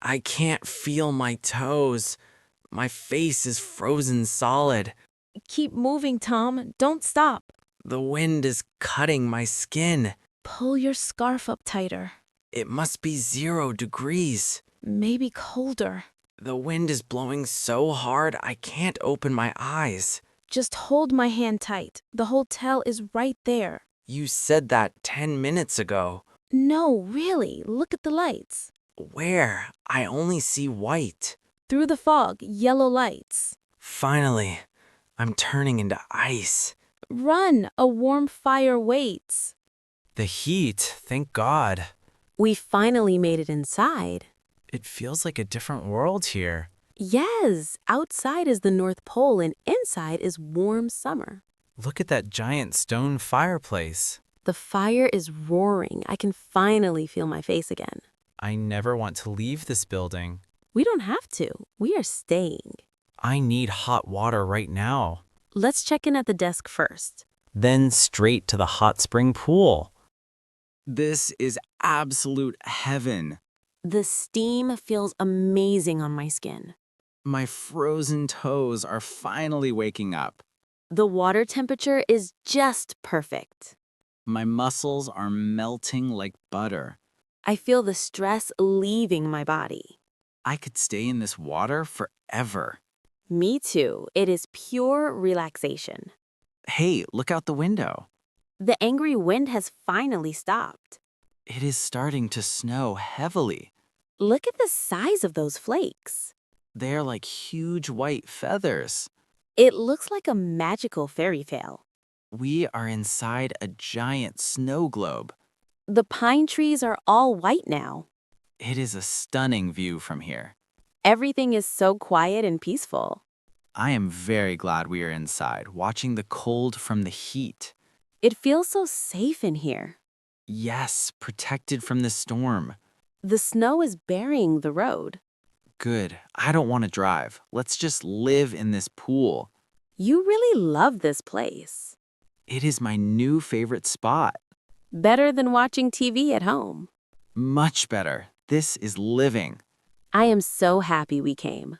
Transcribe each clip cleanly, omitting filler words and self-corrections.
I can't feel my toes. My face is frozen solid. Keep moving, Tom. Don't stop. The wind is cutting my skin. Pull your scarf up tighter. It must be 0 degrees. Maybe colder. The wind is blowing so hard I can't open my eyes. Just hold my hand tight. The hotel is right there. You said that 10 minutes ago. No, really. Look at the lights. Where? I only see white. Through the fog, yellow lights. Finally, I'm turning into ice. Run, a warm fire waits. The heat, thank God. We finally made it inside. It feels like a different world here. Yes, outside is the North Pole and inside is warm summer. Look at that giant stone fireplace. The fire is roaring. I can finally feel my face again. I never want to leave this building. We don't have to. We are staying. I need hot water right now. Let's check in at the desk first. Then straight to the hot spring pool. This is absolute heaven. The steam feels amazing on my skin. My frozen toes are finally waking up. The water temperature is just perfect. My muscles are melting like butter. I feel the stress leaving my body. I could stay in this water forever. Me too. It is pure relaxation. Hey, look out the window. The angry wind has finally stopped. It is starting to snow heavily. Look at the size of those flakes. They are like huge white feathers. It looks like a magical fairy tale. We are inside a giant snow globe. The pine trees are all white now. It is a stunning view from here. Everything is so quiet and peaceful. I am very glad we are inside, watching the cold from the heat. It feels so safe in here. Yes, protected from the storm. The snow is burying the road. Good. I don't want to drive. Let's just live in this pool. You really love this place. It is my new favorite spot. Better than watching TV at home. Much better. This is living. I am so happy we came.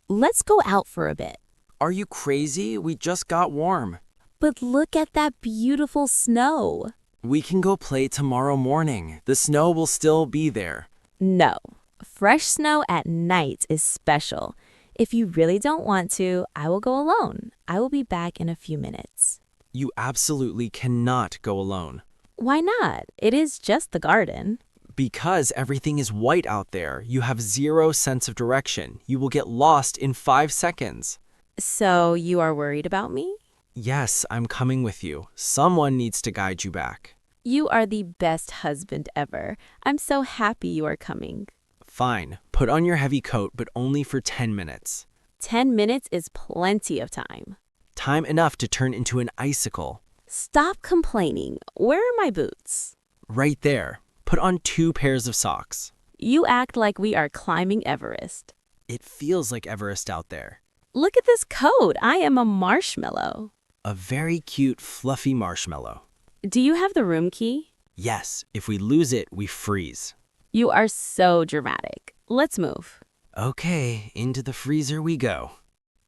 Let's go out for a bit. Are you crazy? We just got warm. But look at that beautiful snow. We can go play tomorrow morning. The snow will still be there. No. Fresh snow at night is special. If you really don't want to, I will go alone. I will be back in a few minutes. You absolutely cannot go alone. Why not? It is just the garden. Because everything is white out there, you have 0 sense of direction. You will get lost in 5 seconds. So you are worried about me? Yes, I'm coming with you. Someone needs to guide you back. You are the best husband ever. I'm so happy you are coming. Fine. Put on your heavy coat, but only for 10 minutes. 10 minutes is plenty of time. Time enough to turn into an icicle. Stop complaining. Where are my boots? Right there. Put on 2 pairs of socks. You act like we are climbing Everest. It feels like Everest out there. Look at this coat. I am a marshmallow. A very cute, fluffy marshmallow. Do you have the room key? Yes, if we lose it, we freeze. You are so dramatic. Let's move. Okay, into the freezer we go.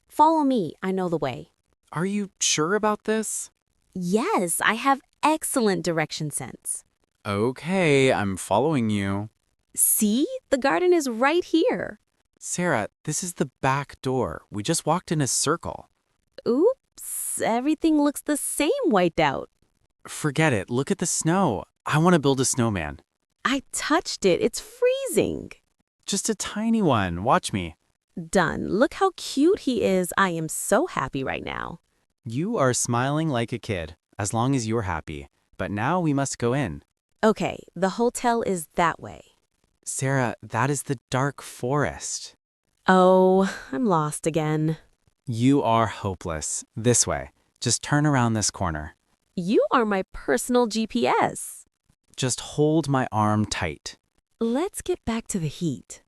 Follow me. I know the way. Are you sure about this? Yes, I have excellent direction sense. Okay, I'm following you. See? The garden is right here. Sarah, this is the back door. We just walked in a circle. Oops, everything looks the same wiped out. Forget it. Look at the snow. I want to build a snowman. I touched it. It's freezing. Just a tiny one. Watch me. Done. Look how cute he is. I am so happy right now. You are smiling like a kid, as long as you're happy. But now we must go in. Okay, the hotel is that way. Sarah, that is the dark forest. Oh, I'm lost again. You are hopeless. This way. Just turn around this corner. You are my personal GPS. Just hold my arm tight. Let's get back to the heat.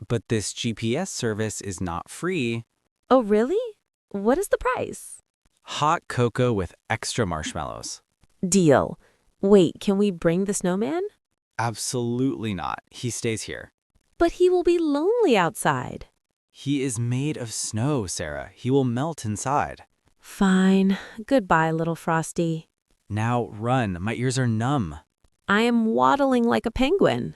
But this GPS service is not free. Oh, really? What is the price? Hot cocoa with extra marshmallows. Deal. Wait, can we bring the snowman? Absolutely not. He stays here. But he will be lonely outside. He is made of snow, Sarah. He will melt inside. Fine. Goodbye, little Frosty. Now run. My ears are numb. I am waddling like a penguin.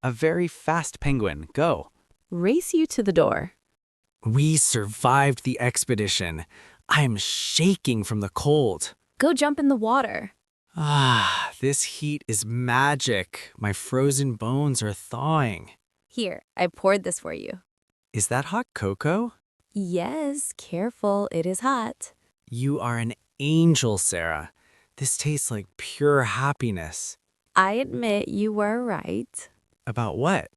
A very fast penguin. Go. Race you to the door. We survived the expedition. I am shaking from the cold. Go jump in the water. Ah, this heat is magic. My frozen bones are thawing. Here, I poured this for you. Is that hot cocoa? Yes, careful, it is hot. You are an angel, Sarah. This tastes like pure happiness. I admit you were right. About what?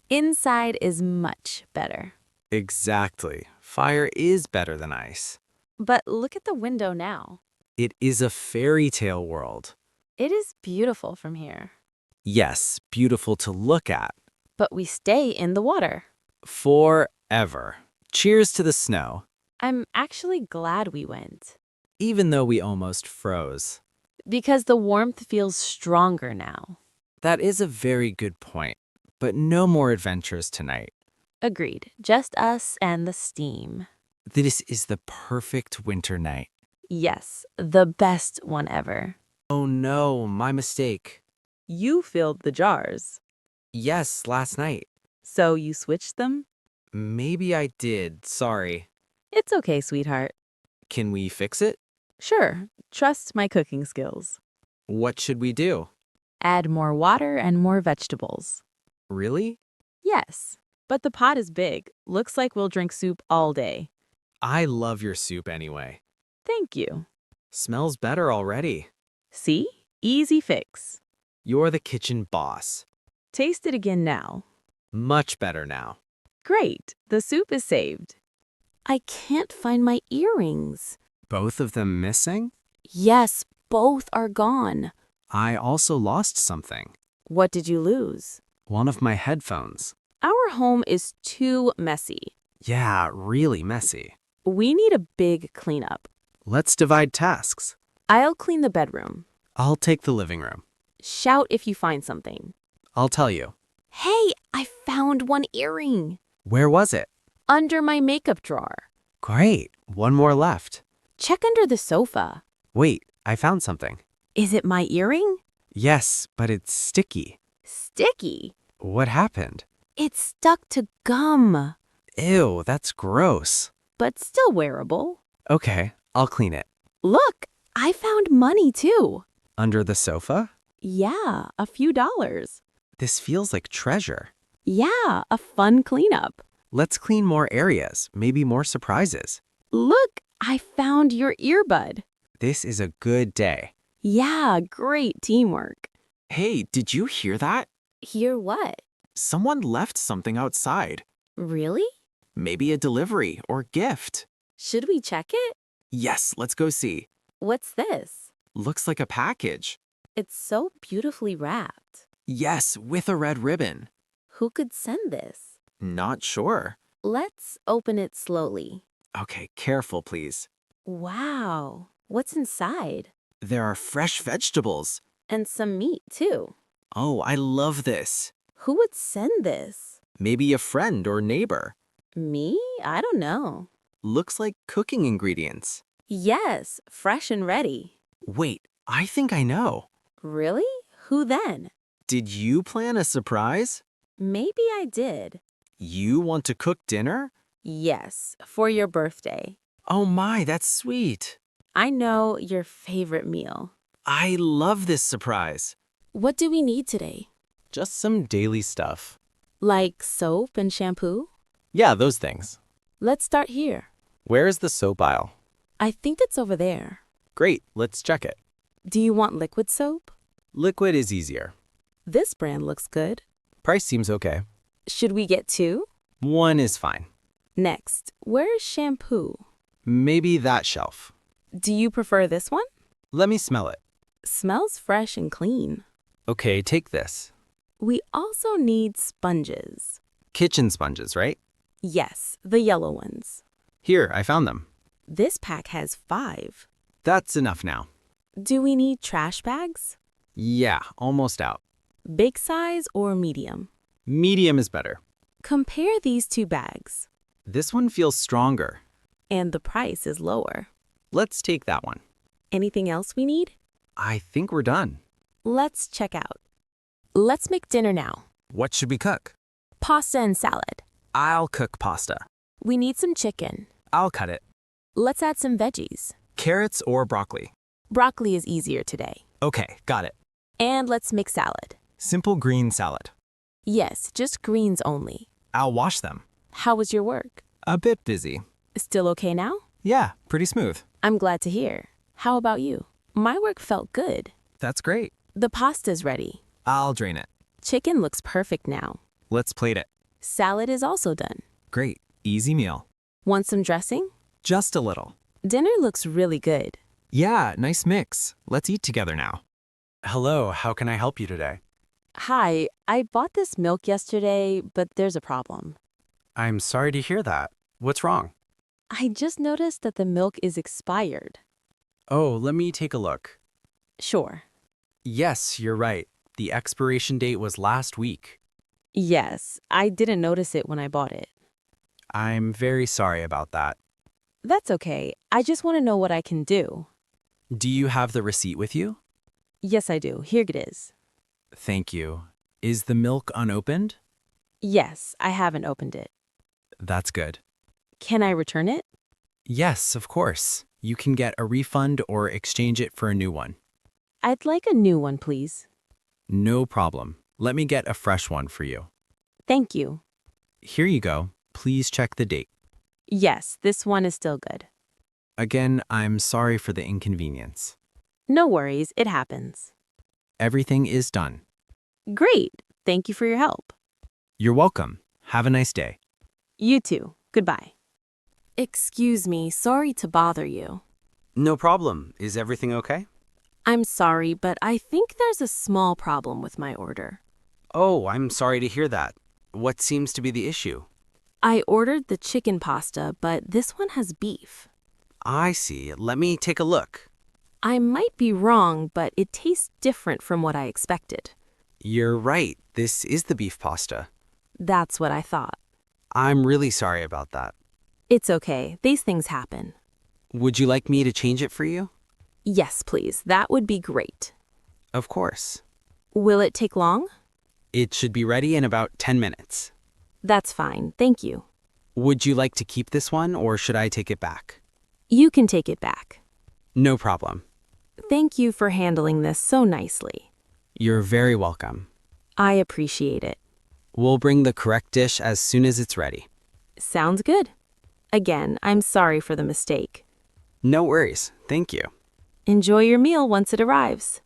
Inside is much better. Exactly. Fire is better than ice. But look at the window now. It is a fairy tale world. It is beautiful from here. Yes, beautiful to look at. But we stay in the water. Forever. Cheers to the snow. I'm actually glad we went. Even though we almost froze. Because the warmth feels stronger now. That is a very good point. But no more adventures tonight. Agreed. Just us and the steam. This is the perfect winter night. Yes, the best one ever. Oh no, my mistake. You filled the jars. Yes, last night. So you switched them? Maybe I did. Sorry. It's okay, sweetheart. Can we fix it? Sure, trust my cooking skills. What should we do? Add more water and more vegetables. Really? Yes, but the pot is big. Looks like we'll drink soup all day. I love your soup anyway. Thank you. Smells better already. See? Easy fix. You're the kitchen boss. Taste it again now. Much better now. Great, the soup is saved. I can't find my earrings. Both of them missing? Yes, both are gone. I also lost something. What did you lose? One of my headphones. Our home is too messy. Yeah, really messy. We need a big cleanup. Let's divide tasks. I'll clean the bedroom. I'll take the living room. Shout if you find something. I'll tell you. Hey, I found one earring. Where was it? Under my makeup drawer. Great. One more left. Check under the sofa. Wait, I found something. Is it my earring? Yes, but it's sticky. Sticky. What happened? It's stuck to gum, Ew, that's gross. but still wearable. Okay, I'll clean it. Look, I found money too. Under the sofa? Yeah, a few dollars. This feels like treasure. Yeah, a fun cleanup. Let's clean more areas, maybe more surprises. Look, I found your earbud. This is a good day. Yeah, great teamwork. Hey, did you hear that? Hear what? Someone left something outside. Really? Maybe a delivery or gift. Should we check it? Yes, let's go see. What's this? Looks like a package. It's so beautifully wrapped. Yes, with a red ribbon. Who could send this? Not sure. Let's open it slowly. Okay, careful, please. Wow, what's inside? There are fresh vegetables. And some meat, too. Oh, I love this. Who would send this? Maybe a friend or neighbor. Me? I don't know. Looks like cooking ingredients. Yes, fresh and ready. Wait, I think I know. Really? Who then? Did you plan a surprise? Maybe I did. You want to cook dinner? Yes, for your birthday. Oh my, that's sweet. I know your favorite meal. I love this surprise. What do we need today? Just some daily stuff. Like soap and shampoo? Yeah, those things. Let's start here. Where is the soap aisle? I think it's over there. Great, let's check it. Do you want liquid soap? Liquid is easier. This brand looks good. Price seems okay. Should we get two? One is fine. Next, where's shampoo? Maybe that shelf. Do you prefer this one? Let me smell it. Smells fresh and clean. Okay, take this. We also need sponges. Kitchen sponges, right? Yes, the yellow ones. Here, I found them. This pack has 5. That's enough now. Do we need trash bags? Yeah, almost out. Big size or medium? Medium is better. Compare these two bags, This one feels stronger. and the price is lower. Let's take that one. Anything else we need? I think we're done. Let's check out. Let's make dinner now. What should we cook? Pasta and salad. I'll cook pasta. We need some chicken. I'll cut it. Let's add some veggies. Carrots or broccoli? Broccoli is easier today. Okay, got it. And let's make salad. Simple green salad. Yes, just greens only. I'll wash them. How was your work? A bit busy. Still okay now? Yeah, pretty smooth. I'm glad to hear. How about you? My work felt good. That's great. The pasta's ready. I'll drain it. Chicken looks perfect now. Let's plate it. Salad is also done. Great. Easy meal. Want some dressing? Just a little. Dinner looks really good. Yeah, nice mix. Let's eat together now. Hello, how can I help you today? Hi, I bought this milk yesterday, but there's a problem. I'm sorry to hear that. What's wrong? I just noticed that the milk is expired. Oh, let me take a look. Sure. Yes, you're right. The expiration date was last week. Yes, I didn't notice it when I bought it. I'm very sorry about that. That's okay. I just want to know what I can do. Do you have the receipt with you? Yes, I do. Here it is. Thank you. Is the milk unopened? Yes, I haven't opened it. That's good. Can I return it? Yes, of course. You can get a refund or exchange it for a new one. I'd like a new one, please. No problem. Let me get a fresh one for you. Thank you. Here you go. Please check the date. Yes, this one is still good. Again, I'm sorry for the inconvenience. No worries, it happens. Everything is done. Great. Thank you for your help. You're welcome. Have a nice day. You too. Goodbye. Excuse me, sorry to bother you. No problem. Is everything okay? I'm sorry, but I think there's a small problem with my order. Oh, I'm sorry to hear that. What seems to be the issue? I ordered the chicken pasta, but this one has beef. I see. Let me take a look. I might be wrong, but it tastes different from what I expected. You're right. This is the beef pasta. That's what I thought. I'm really sorry about that. It's okay. These things happen. Would you like me to change it for you? Yes, please. That would be great. Of course. Will it take long? It should be ready in about 10 minutes. That's fine. Thank you. Would you like to keep this one or should I take it back? You can take it back. No problem. Thank you for handling this so nicely. You're very welcome. I appreciate it. We'll bring the correct dish as soon as it's ready. Sounds good. Again, I'm sorry for the mistake. No worries. Thank you. Enjoy your meal once it arrives.